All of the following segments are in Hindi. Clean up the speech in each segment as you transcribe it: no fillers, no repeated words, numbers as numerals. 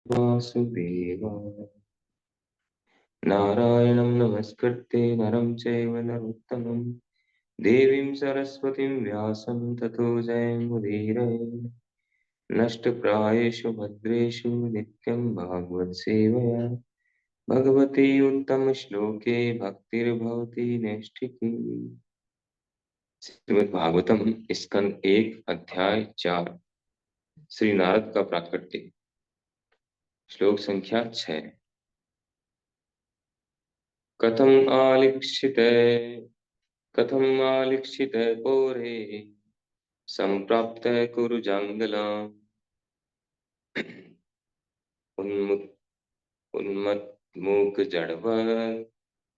वासुदेवाय। नारायणं नमस्कृत्य नरं चैव नरोत्तमं देवीं सरस्वतीं व्यासं ततो जयमुदीरये। नष्टप्रायेषु भद्रेषु नित्यं भागवत सेवया भगवती उत्तम श्लोके भक्तिर्भवती नैष्ठिकी। श्रीमद् भागवतम स्कंद 1 अध्याय 4 श्री नारद का प्राकट्य। श्लोक संख्या 6। कथम आलिक्षित पौरे संप्राप्त कुरु जंगलाम उन्मत्त जड़वत्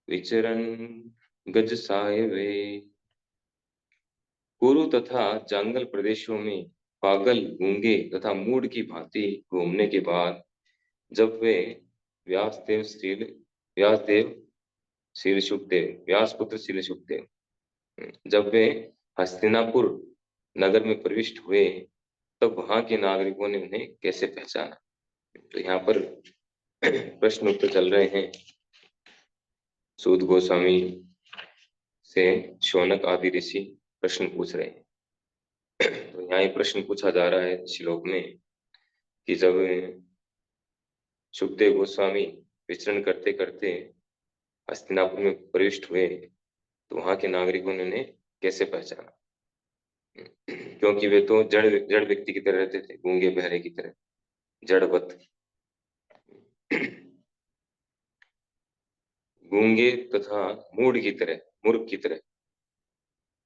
विचरन् गज सायवे। कुरु तथा जंगल प्रदेशों में पागल, गूंगे तथा मूढ़ की भांति घूमने के बाद जब वे व्यासदेव श्री शुकदेव व्यासपुत्र श्री शुकदेव जब वे हस्तिनापुर नगर में प्रविष्ट हुए तब वहां के नागरिकों ने उन्हें कैसे पहचाना। तो यहाँ पर प्रश्न उत्तर चल रहे हैं। सूत गोस्वामी से शौनक आदि ऋषि प्रश्न पूछ रहे हैं। तो यहाँ ये प्रश्न पूछा जा रहा है श्लोक में कि जब सुखदेव गोस्वामी विचरण करते करते हस्तिनापुर में प्रविष्ट हुए तो वहां के नागरिकों ने उन्हें कैसे पहचाना, क्योंकि वे तो जड़ जड़ व्यक्ति की तरह रहते थे, गूंगे बहरे की तरह, जड़वत। गूंगे तथा मूढ़ की तरह, मूर्ख की तरह,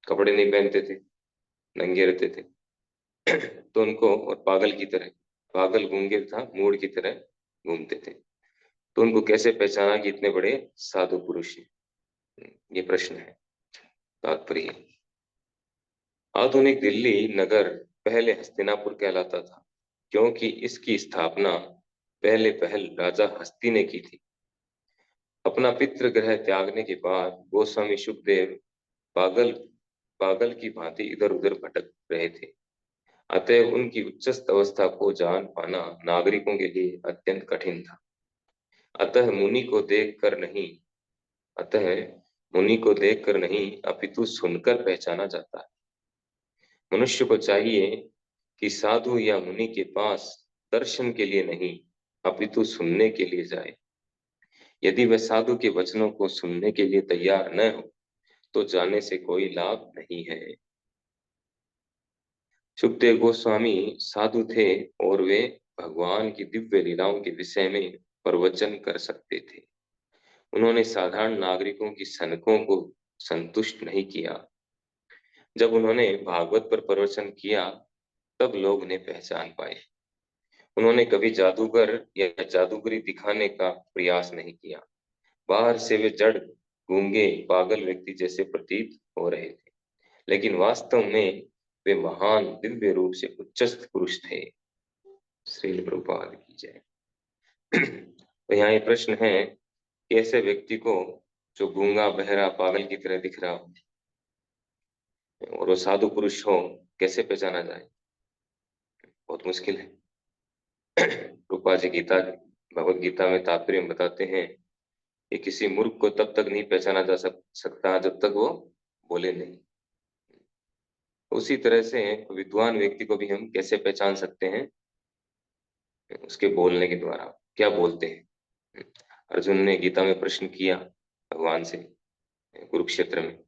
कपड़े नहीं पहनते थे, नंगे रहते थे। तो उनको, और पागल की तरह, पागल, गूंगे तथा मूढ़ की तरह घूमते थे। तो उनको कैसे पहचाना कि इतने बड़े साधु पुरुष हैं, ये प्रश्न है। तात्पर्य, आधुनिक दिल्ली नगर पहले हस्तिनापुर कहलाता था, क्योंकि इसकी स्थापना पहले पहल राजा हस्ती ने की थी। अपना पितृगृह त्यागने के बाद गोस्वामी शुकदेव पागल पागल की भांति इधर उधर भटक रहे थे। अतः उनकी उच्चस्थ अवस्था को जान पाना नागरिकों के लिए अत्यंत कठिन था। अतः मुनि को देखकर नहीं अपितु सुनकर पहचाना जाता है। मनुष्य को चाहिए कि साधु या मुनि के पास दर्शन के लिए नहीं अपितु सुनने के लिए जाए। यदि वह साधु के वचनों को सुनने के लिए तैयार न हो तो जाने से कोई लाभ नहीं है। सुखदेव गोस्वामी साधु थे और वे भगवान की दिव्य लीलाओं के विषय में प्रवचन कर सकते थे। उन्होंने साधारण नागरिकों की सनकों को संतुष्ट नहीं किया। जब उन्होंने भागवत पर प्रवचन किया तब लोग उन्हें पहचान पाए। उन्होंने कभी जादूगर या जादूगरी दिखाने का प्रयास नहीं किया। बाहर से वे जड़, गूंगे, पागल व्यक्ति जैसे प्रतीत हो रहे थे, लेकिन वास्तव में वे महान दिव्य रूप से उच्चस्थ पुरुष थे। श्रील प्रभुपाद की जय। तो यहाँ ये प्रश्न है कि ऐसे व्यक्ति को जो गूंगा, बहरा, पागल की तरह दिख रहा हो और वो साधु पुरुष हो, कैसे पहचाना जाए? बहुत मुश्किल है। रूपा जी भगवत गीता में तात्पर्य में बताते हैं कि किसी मूर्ख को तब तक नहीं पहचाना जा सकता जब तक वो बोले नहीं। उसी तरह से विद्वान व्यक्ति को भी हम कैसे पहचान सकते हैं? उसके बोलने के द्वारा। क्या बोलते हैं? अर्जुन ने गीता में प्रश्न किया भगवान से कुरुक्षेत्र में,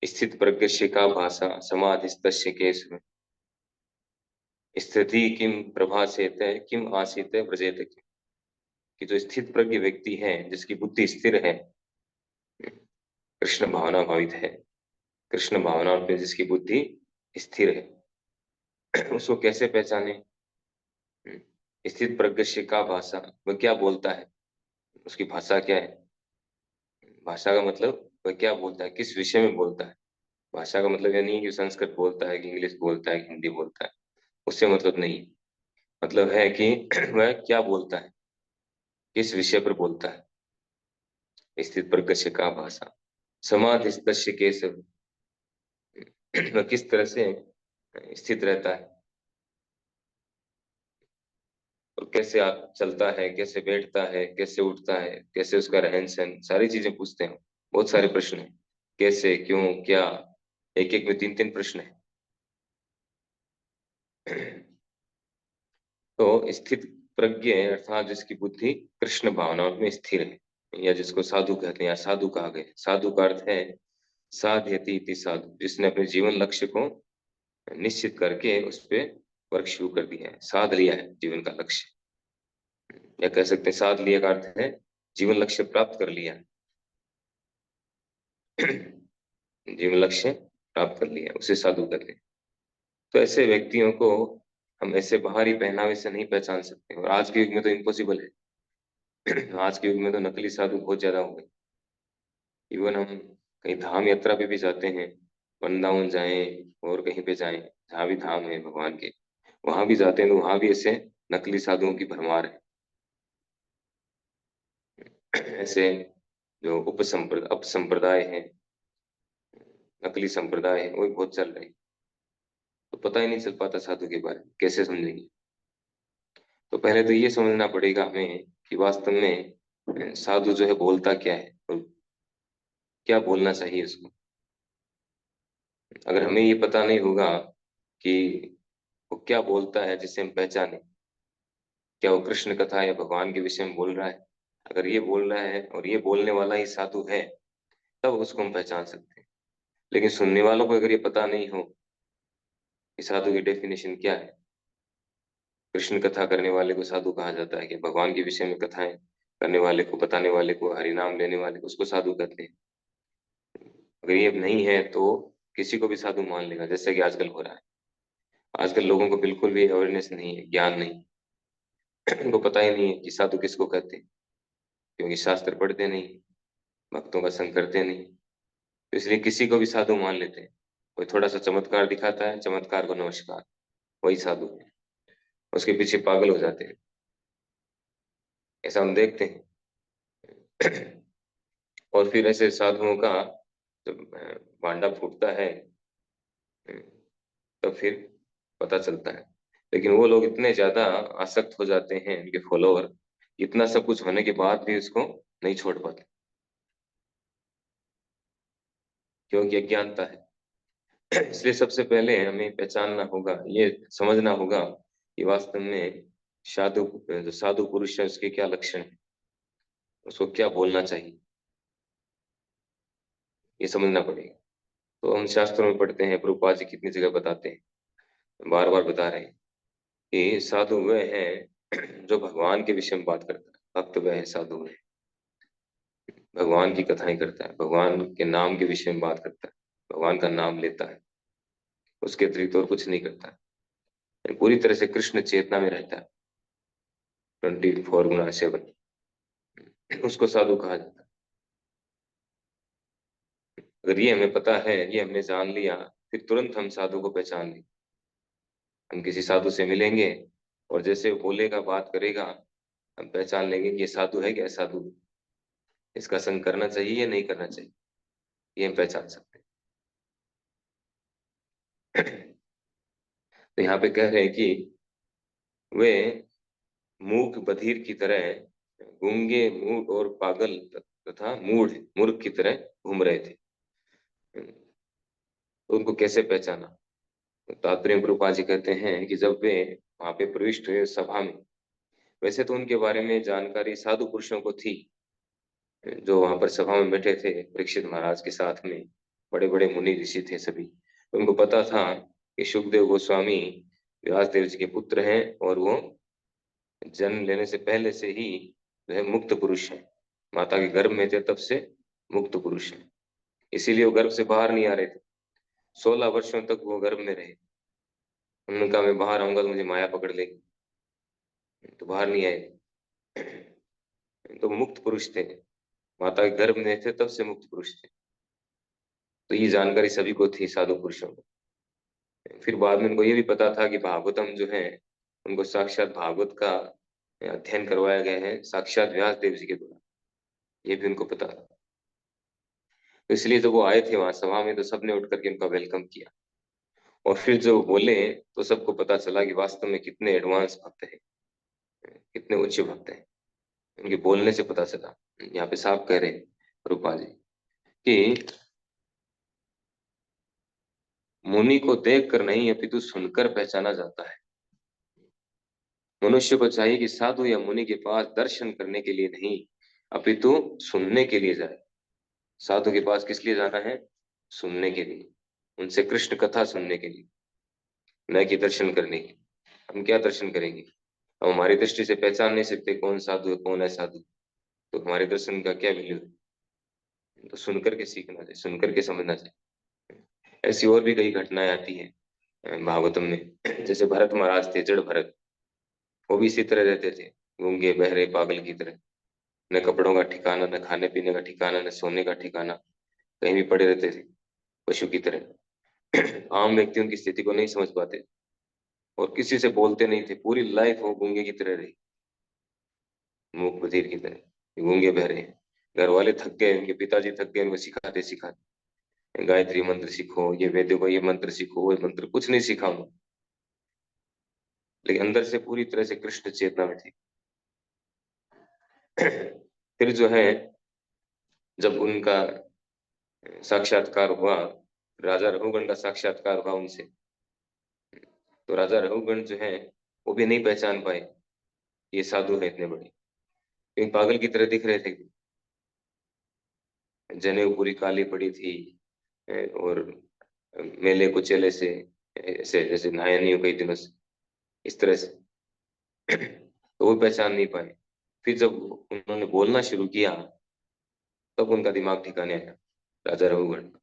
स्थित प्रज्ञस्य का भाषा समाधिस्तस्य केशव स्थिति किम प्रभासेत किम आसीत व्रजेत किम। कि जो स्थित प्रज्ञ व्यक्ति है, जिसकी बुद्धि स्थिर है, कृष्ण भावना भावित है, कृष्ण भावना पे जिसकी बुद्धि स्थिर है, उसको कैसे पहचाने? स्थित प्रज्ञ का भाषा, वह क्या बोलता है, उसकी भाषा क्या है? भाषा का मतलब वह क्या बोलता है, किस विषय में बोलता है। भाषा का मतलब यह नहीं कि संस्कृत बोलता है, कि इंग्लिश बोलता है, कि हिंदी बोलता है, उससे मतलब नहीं। मतलब है कि वह क्या बोलता है, किस विषय पर बोलता है। स्थित प्रज्ञ का भाषा समाधिस्तस्य केशव, वह किस तरह से स्थित रहता है। और कैसे चलता है, कैसे बैठता है, कैसे उठता है, कैसे उसका रहन सहन, सारी चीजें पूछते हैं। बहुत सारे प्रश्न हैं, कैसे, क्यों, क्या, एक एक में तीन तीन प्रश्न है। तो स्थित प्रज्ञ अर्थात जिसकी बुद्धि कृष्ण भावनाओं में स्थिर है, या जिसको साधु कहते हैं या साधु कहा गया। साधु का अर्थ है साध्यति इति साधु, जिसने अपने जीवन लक्ष्य को निश्चित करके उस पे वर्क शुरू कर दिया है, साध लिया है जीवन का लक्ष्य। या कह सकते हैं साध लिया का अर्थ है जीवन लक्ष्य प्राप्त कर लिया। जीवन लक्ष्य प्राप्त कर लिया, उसे साधु कहते हैं। तो ऐसे व्यक्तियों को हम ऐसे बाहरी पहनावे से नहीं पहचान सकते, और आज के युग में तो इम्पॉसिबल है। आज के युग में तो नकली साधु बहुत ज्यादा हो गए। इवन हम कहीं धाम यात्रा पे भी जाते हैं, वृंदावन जाएं और कहीं पे जाएं, जहाँ भी धाम है भगवान के, वहां भी जाते हैं तो वहां भी ऐसे नकली साधुओं की भरमार है। ऐसे जो अपसंप्रदाय है, नकली संप्रदाय है, वो भी बहुत चल रहे हैं। तो पता ही नहीं चल पाता साधु के बारे में, कैसे समझेंगे। तो पहले तो ये समझना पड़ेगा हमें कि वास्तव में साधु जो है बोलता क्या है और क्या बोलना चाहिए उसको। अगर हमें ये पता नहीं होगा कि वो क्या बोलता है जिससे हम पहचाने, क्या वो कृष्ण कथा या भगवान के विषय में बोल रहा है, अगर ये बोल रहा है और ये बोलने वाला ही साधु है, तब उसको हम पहचान सकते हैं। लेकिन सुनने वालों को अगर ये पता नहीं हो कि साधु की डेफिनेशन क्या है, कृष्ण कथा करने वाले को साधु कहा जाता है कि भगवान के विषय में कथाएं करने वाले को, बताने वाले को, हरि नाम लेने वाले को, उसको साधु कहते हैं। अगर ये नहीं है तो किसी को भी साधु मान लेगा, जैसे कि आजकल हो रहा है। आजकल लोगों को बिल्कुल भी अवेयरनेस नहीं है, ज्ञान नहीं। उनको पता ही नहीं है कि साधु किसको कहते हैं, क्योंकि शास्त्र पढ़ते नहीं, भक्तों का संग करते नहीं। तो इसलिए किसी को भी साधु मान लेते हैं। कोई थोड़ा सा चमत्कार दिखाता है, चमत्कार को नमस्कार, वही साधु है। उसके पीछे पागल हो जाते हैं, ऐसा हम देखते हैं। और फिर ऐसे साधुओं का जब भांडा फूटता है, तो फिर पता चलता है। लेकिन वो लोग इतने ज्यादा आसक्त हो जाते हैं, उनके फॉलोअर, इतना सब कुछ होने के बाद भी उसको नहीं छोड़ पाते, क्योंकि अज्ञानता है। इसलिए सबसे पहले हमें पहचानना होगा, ये समझना होगा कि वास्तव में साधु, जो साधु पुरुष है उसके क्या लक्षण है, उसको क्या बोलना चाहिए, ये समझना पड़ेगा। तो हम शास्त्रों में पढ़ते हैं, प्रभुपाद जी कितनी जगह बताते हैं, बार बार बता रहे हैं कि साधु वह है जो भगवान के विषय में बात करता है, भक्त वह है साधु वह है, भगवान की कथाएं करता है, भगवान के नाम के विषय में बात करता है, भगवान का नाम लेता है, उसके अतिरिक्त और कुछ नहीं करता है, पूरी तरह से कृष्ण चेतना में रहता है, 24/7, उसको साधु कहा जाता है। अगर ये हमें पता है, ये हमने जान लिया, फिर तुरंत हम साधु को पहचान लेंगे। हम किसी साधु से मिलेंगे और जैसे वो बोलेगा, बात करेगा, हम पहचान लेंगे कि ये साधु है क्या साधु, इसका संग करना चाहिए या नहीं करना चाहिए, ये हम पहचान सकते हैं। तो यहाँ पे कह रहे हैं कि वे मूक बधिर की तरह, गूंगे, मूढ़ और पागल तथा मूढ़ मूर्ख की तरह घूम रहे थे। तो उनको कैसे पहचाना? तो तात्पर्य गुरुपा जी कहते हैं कि जब वे वहां पे प्रविष्ट हुए सभा में, वैसे तो उनके बारे में जानकारी साधु पुरुषों को थी, जो वहां पर सभा में बैठे थे परीक्षित महाराज के साथ में, बड़े बड़े मुनि ऋषि थे सभी। तो उनको पता था कि सुखदेव गोस्वामी व्यास देव जी के पुत्र हैं, और वो जन्म लेने से पहले से ही जो है मुक्त पुरुष है, माता के गर्भ में थे तब से मुक्त पुरुष है। इसीलिए वो गर्भ से बाहर नहीं आ रहे थे, 16 वर्षों तक वो गर्भ में रहे। उन्होंने कहा मैं बाहर आऊंगा तो मुझे माया पकड़ लेगी, तो बाहर नहीं आए। तो मुक्त पुरुष थे, माता के गर्भ में थे तब से मुक्त पुरुष थे। तो ये जानकारी सभी को थी साधु पुरुषों को। फिर बाद में उनको ये भी पता था कि भागवतम जो है, उनको साक्षात भागवत का अध्ययन करवाया गया है साक्षात व्यास देव जी के द्वारा, ये भी उनको पता था। तो इसलिए जब वो आए थे वहां सभा में, तो सबने उठ करके उनका वेलकम किया। और फिर जो बोले तो सबको पता चला कि वास्तव में कितने एडवांस भक्त हैं, कितने उच्च भक्त हैं, उनके बोलने से पता चला। यहाँ पे साफ कह रहे हैं रूपा जी कि मुनि को देख कर नहीं अपितु सुनकर पहचाना जाता है। मनुष्य को चाहिए कि साधु या मुनि के पास दर्शन करने के लिए नहीं, अपितु सुनने के लिए जाए। साधु के पास किस लिए जाना है? सुनने के लिए, उनसे कृष्ण कथा सुनने के लिए, न कि दर्शन करने के लिए। हम क्या दर्शन करेंगे? हम हमारी दृष्टि से पहचान नहीं सकते कौन साधु है कौन है साधु, तो हमारे दर्शन का क्या वैल्यू है? तो सुनकर के सीखना चाहिए, सुनकर के समझना चाहिए। ऐसी और भी कई घटनाएं आती हैं भागवतम में। जैसे भरत महाराज थे, जड़ भरत, वो भी इसी तरह रहते थे, गूंगे बहरे पागल की तरह। न कपड़ों का ठिकाना, न खाने पीने का ठिकाना, न सोने का ठिकाना, कहीं भी पड़े रहते थे पशु की तरह। आम व्यक्ति उनकी स्थिति को नहीं समझ पाते और किसी से बोलते नहीं थे। पूरी लाइफ वो गूंगे की तरह रही, मूक बधिर की तरह गूंगे बहरे हैं। घर वाले थक गए, उनके पिताजी थक गए उनको सिखाते सिखाते, गायत्री मंत्र सीखो, ये वेदों को ये मंत्र सीखो, वो मंत्र, कुछ नहीं सीखा उन्होंने, लेकिन अंदर से पूरी तरह से कृष्ण चेतना में थे। फिर जो है, जब उनका साक्षात्कार हुआ, राजा रघुगण का साक्षात्कार हुआ उनसे, तो राजा रघुगण जो है वो भी नहीं पहचान पाए ये साधु है इतने बड़े, क्योंकि पागल की तरह दिख रहे थे। जनेऊ पूरी काली पड़ी थी, और मेले कुचेले से, ऐसे जैसे नहाया नहीं हो कई दिनों से, इस तरह से। तो वो पहचान नहीं पाए। फिर जब उन्होंने बोलना शुरू किया, तब उनका दिमाग ठिकाने आया राजा रघुगण का,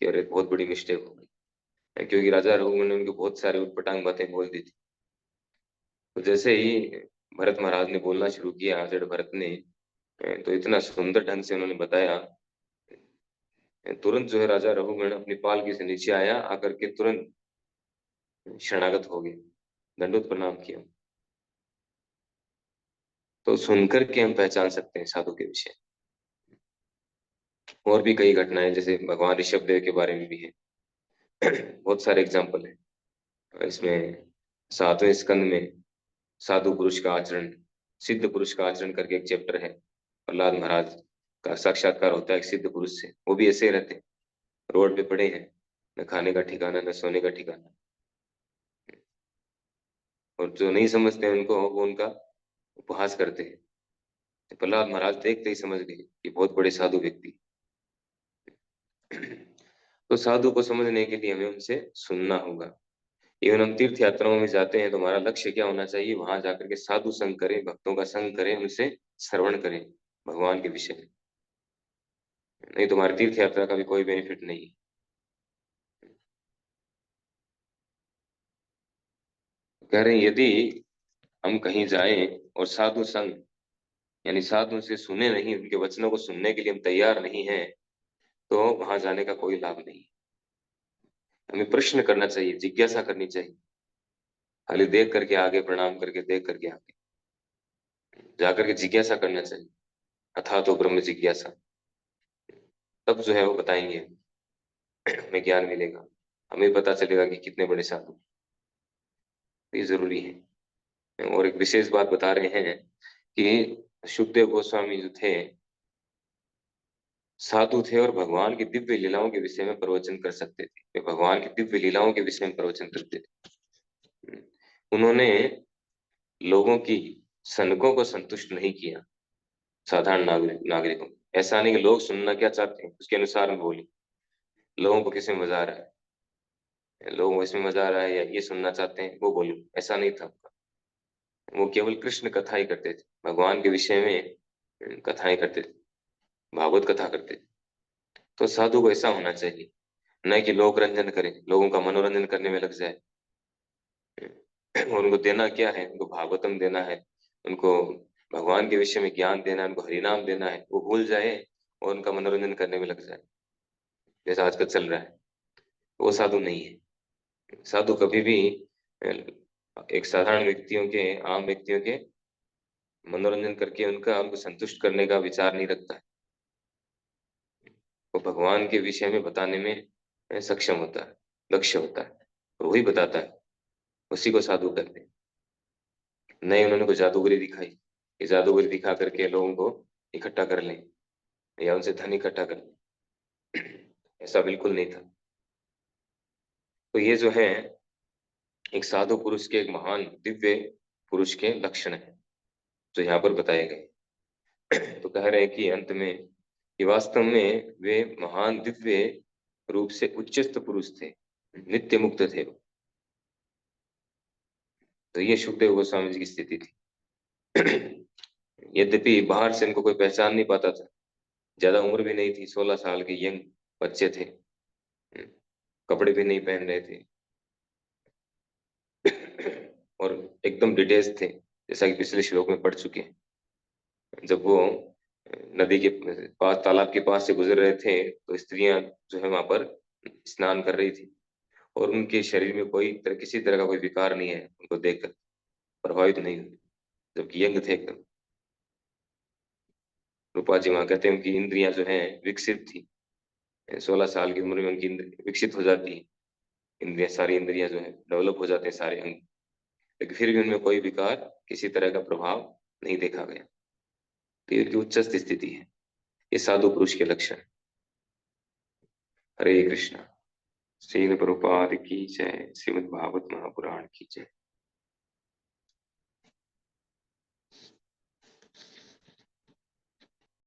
कि अरे बहुत बड़ी मिस्टेक हो गई, क्योंकि राजा रघुगण ने उनको बहुत सारे उटपटांग बातें बोल दी थी। तो जैसे ही भरत महाराज ने बोलना शुरू किया, जड़ भरत ने, तो इतना सुंदर ढंग से उन्होंने बताया, तुरंत जो है राजा रघुगण अपनी पालकी से नीचे आया, आकर के तुरंत शरणागत हो गए, दंडोत प्रणाम किया। तो सुनकर के हम पहचान सकते हैं साधु के विषय। और भी कई घटनाएं, जैसे भगवान ऋषभ देव के बारे में भी है। बहुत सारे एग्जाम्पल है इसमें। 7वें स्कंद में साधु पुरुष का आचरण, सिद्ध पुरुष का आचरण करके एक चैप्टर है। प्रहलाद महाराज का साक्षात्कार होता है एक सिद्ध पुरुष से। वो भी ऐसे ही रहते हैं, रोड पे पड़े हैं, न खाने का ठिकाना न सोने का ठिकाना। और जो नहीं समझते हैं उनको, वो उनका उपहास करते हैं। प्रहलाद महाराज देखते ही समझ गए कि बहुत बड़े साधु व्यक्ति। तो साधु को समझने के लिए हमें उनसे सुनना होगा। इवन हम तीर्थ यात्राओं में जाते हैं तो हमारा लक्ष्य क्या होना चाहिए? वहां जाकर के साधु संग करें, भक्तों का संग करें, उनसे श्रवण करें भगवान के विषय में। नहीं तो हमारी तीर्थ यात्रा का भी कोई बेनिफिट नहीं। कह रहे हैं यदि हम कहीं जाएं और साधु संग, यानी साधु से सुने नहीं, उनके वचनों को सुनने के लिए हम तैयार नहीं हैं, तो वहां जाने का कोई लाभ नहीं। हमें प्रश्न करना चाहिए, जिज्ञासा करनी चाहिए। खाली देख करके आगे, प्रणाम करके देख करके आगे, जाकर के जिज्ञासा करना चाहिए। अथा तो ब्रह्म जिज्ञासा, तब जो है वो बताएंगे, हमें ज्ञान मिलेगा, हमें पता चलेगा कि कितने बड़े साधु। ये जरूरी है। और एक विशेष बात बता रहे हैं कि सुखदेव गोस्वामी जो थे, साधु थे और भगवान की दिव्य लीलाओं के विषय में प्रवचन कर सकते थे। वे भगवान की दिव्य लीलाओं के विषय में प्रवचन करते थे। उन्होंने लोगों की सनकों को संतुष्ट नहीं किया, साधारण नागरिकों को। ऐसा नहीं कि लोग सुनना क्या चाहते हैं उसके अनुसार में बोली, लोगों को किसमें मजा आ रहा है, लोगों को इसमें मजा आ रहा है या ये सुनना चाहते हैं वो बोलूं, ऐसा नहीं था। वो केवल कृष्ण कथा ही करते थे, भगवान के विषय में कथाएं करते थे, भागवत कथा करते थे। तो साधु को ऐसा होना चाहिए, न कि लोक रंजन करे, लोगों का मनोरंजन करने में लग जाए। और उनको देना क्या है? उनको भागवतम देना है, उनको भगवान के विषय में ज्ञान देना है, उनको हरिनाम देना है, वो भूल जाए और उनका मनोरंजन करने में लग जाए, जैसा आजकल चल रहा है। वो साधु नहीं है। साधु कभी भी एक साधारण व्यक्तियों के, आम व्यक्तियों के मनोरंजन करके उनको संतुष्ट करने का विचार नहीं रखता है। वो भगवान के विषय में बताने में सक्षम होता है, लक्ष्य होता है, और वही बताता है, उसी को साधु कहते हैं। नहीं, उन्होंने कोई जादूगरी दिखाई कि जादूगरी दिखा करके लोगों को इकट्ठा कर लें या उनसे धन इकट्ठा कर लें। ऐसा बिल्कुल नहीं था। तो ये जो है एक साधु पुरुष के, एक महान दिव्य पुरुष के लक्षण है जो यहाँ पर बताए गए। तो कह रहे हैं कि अंत में कि वास्तव में वे महान दिव्य रूप से उच्चस्थ पुरुष थे, नित्य मुक्त थे वो। तो ये सुखदेव गोस्वामी जी की स्थिति थी। यद्यपि बाहर से इनको कोई पहचान नहीं पाता था, ज्यादा उम्र भी नहीं थी, 16 साल के यंग बच्चे थे, कपड़े भी नहीं पहन रहे थे और एकदम डिटेल्स थे, जैसा कि पिछले श्लोक में पढ़ चुके हैं। जब वो नदी के पास, तालाब के पास से गुजर रहे थे, तो स्त्रियां जो है वहां पर स्नान कर रही थी और उनके शरीर में किसी तरह का कोई विकार नहीं है, उनको देखकर प्रभावित नहीं हुई, जबकि यंग थे एकदम। रूपा जी वहां कहते हैं उनकी इंद्रियां जो है विकसित थी, 16 साल की उम्र में उनकी विकसित हो जाती है इंद्रियां, सारी इंद्रियां जो है डेवलप हो जाते हैं सारे अंग, लेकिन फिर भी उनमें कोई विकार, किसी तरह का प्रभाव नहीं देखा गया। तो ये उनकी उच्च स्थिति है, ये साधु पुरुष के लक्षण। हरे कृष्णा। श्रील प्रभुपाद की जय, श्रीमद् भागवत महापुराण की जय।